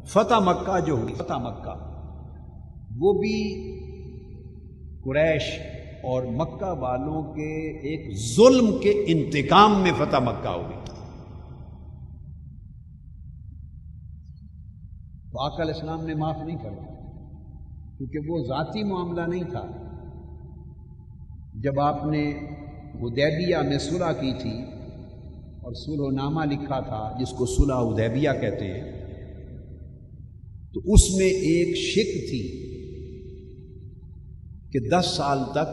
فتح مکہ جو ہوئی، فتح مکہ وہ بھی قریش اور مکہ والوں کے ایک ظلم کے انتقام میں فتح مکہ ہوئی۔ تو آقا علیہ السلام نے معاف نہیں کرا، کیونکہ وہ ذاتی معاملہ نہیں تھا۔ جب آپ نے حدیبیہ میں صلح کی تھی اور صلح نامہ لکھا تھا جس کو صلح حدیبیہ کہتے ہیں، تو اس میں ایک شک تھی کہ 10 سال تک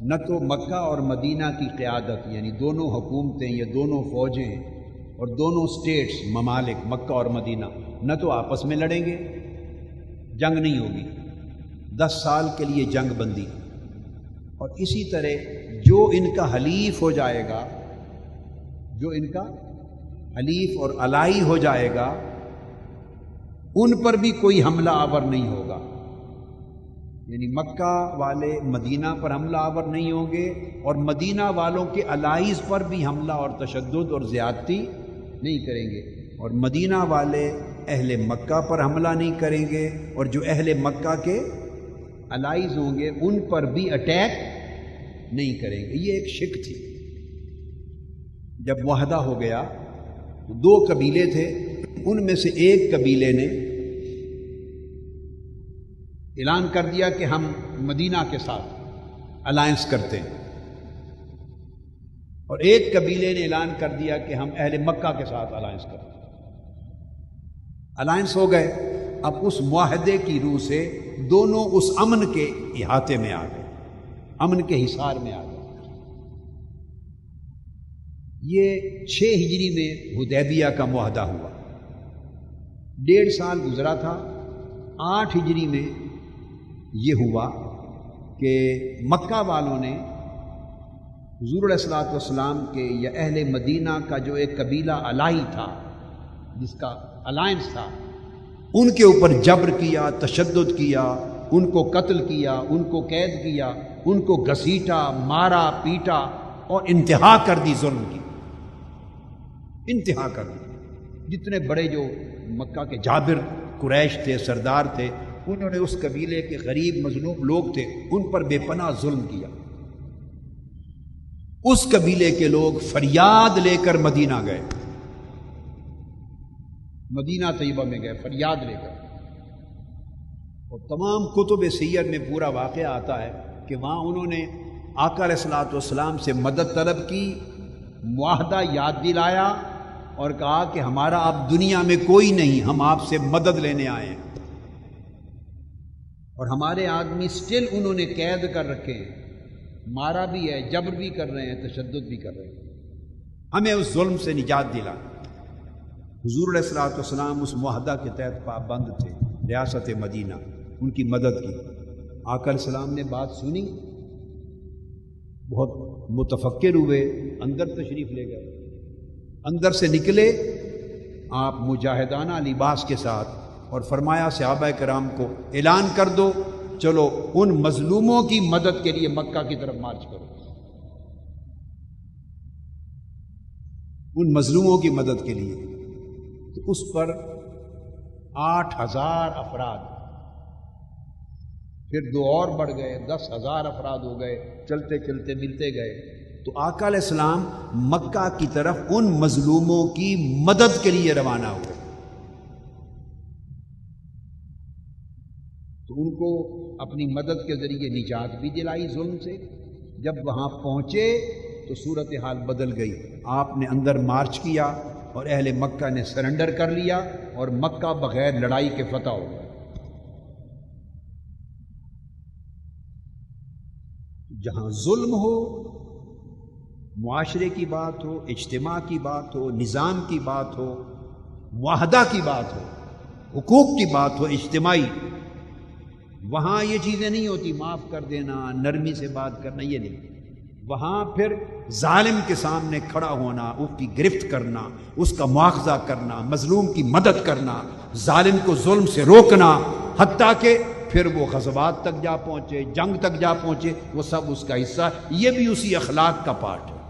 نہ تو مکہ اور مدینہ کی قیادت، یعنی دونوں حکومتیں یا دونوں فوجیں اور دونوں سٹیٹس ممالک مکہ اور مدینہ نہ تو آپس میں لڑیں گے، جنگ نہیں ہوگی، 10 سال کے لیے جنگ بندی، اور اسی طرح جو ان کا حلیف ہو جائے گا، جو ان کا حلیف اور الائی ہو جائے گا، ان پر بھی کوئی حملہ آور نہیں ہوگا، یعنی مکہ والے مدینہ پر حملہ آور نہیں ہوں گے اور مدینہ والوں کے الائیز پر بھی حملہ اور تشدد اور زیادتی نہیں کریں گے، اور مدینہ والے اہل مکہ پر حملہ نہیں کریں گے، اور جو اہل مکہ کے الائیز ہوں گے ان پر بھی اٹیک نہیں کریں گے۔ یہ ایک شک تھی۔ جب معاہدہ ہو گیا تو 2 قبیلے تھے، ان میں سے ایک قبیلے نے اعلان کر دیا کہ ہم مدینہ کے ساتھ الائنس کرتے ہیں، اور ایک قبیلے نے اعلان کر دیا کہ ہم اہل مکہ کے ساتھ الائنس کرتے ہیں۔ الائنس ہو گئے، اب اس معاہدے کی روح سے دونوں اس امن کے احاطے میں آ گئے، امن کے حصار میں آ گئے۔ یہ 6 ہجری میں حدیبیہ کا معاہدہ ہوا، 1.5 سال گزرا تھا، 8 ہجری میں یہ ہوا کہ مکہ والوں نے حضور علیہ الصلوۃ والسلام کے یا اہل مدینہ کا جو ایک قبیلہ الائی تھا جس کا الائنس تھا، ان کے اوپر جبر کیا، تشدد کیا، ان کو قتل کیا، ان کو قید کیا، ان کو گھسیٹا، مارا، پیٹا اور انتہا کر دی، ظلم کی انتہا کر دی۔ جتنے بڑے جو مکہ کے جابر قریش تھے، سردار تھے، انہوں نے اس قبیلے کے غریب مظلوم لوگ تھے ان پر بے پناہ ظلم کیا۔ اس قبیلے کے لوگ فریاد لے کر مدینہ گئے، مدینہ طیبہ میں گئے فریاد لے کر، اور تمام کتب سیر میں پورا واقعہ آتا ہے کہ وہاں انہوں نے آقا علیہ الصلوۃ والسلام سے مدد طلب کی، معاہدہ یاد دلایا اور کہا کہ ہمارا اب دنیا میں کوئی نہیں، ہم آپ سے مدد لینے آئے ہیں، اور ہمارے آدمی سٹل انہوں نے قید کر رکھے ہیں، مارا بھی ہے، جبر بھی کر رہے ہیں، تشدد بھی کر رہے ہیں، ہمیں اس ظلم سے نجات دلا۔ حضور علیہ الصلوۃ والسلام اس معاہدہ کے تحت پابند تھے، ریاست مدینہ ان کی مدد کی۔ آقا علیہ السلام نے بات سنی، بہت متفکر ہوئے، اندر تشریف لے گئے، اندر سے نکلے آپ مجاہدانہ لباس کے ساتھ، اور فرمایا صحابہ کرام کو اعلان کر دو، چلو ان مظلوموں کی مدد کے لیے مکہ کی طرف مارچ کرو، ان مظلوموں کی مدد کے لیے۔ تو اس پر 8,000 افراد، پھر 2 اور بڑھ گئے، 10,000 افراد ہو گئے، چلتے چلتے ملتے گئے۔ تو آقا علیہ السلام مکہ کی طرف ان مظلوموں کی مدد کے لیے روانہ ہوئے، تو ان کو اپنی مدد کے ذریعے نجات بھی دلائی ظلم سے۔ جب وہاں پہنچے تو صورتحال بدل گئی، آپ نے اندر مارچ کیا اور اہل مکہ نے سرنڈر کر لیا، اور مکہ بغیر لڑائی کے فتح ہو گیا۔ جہاں ظلم ہو، معاشرے کی بات ہو، اجتماع کی بات ہو، نظام کی بات ہو، معاہدہ کی بات ہو، حقوق کی بات ہو اجتماعی، وہاں یہ چیزیں نہیں ہوتی، معاف کر دینا، نرمی سے بات کرنا، یہ نہیں۔ وہاں پھر ظالم کے سامنے کھڑا ہونا، اس کی گرفت کرنا، اس کا مواخذہ کرنا، مظلوم کی مدد کرنا، ظالم کو ظلم سے روکنا، حتیٰ کہ پھر وہ غزوات تک جا پہنچے، جنگ تک جا پہنچے، وہ سب اس کا حصہ، یہ بھی اسی اخلاق کا پارٹ ہے۔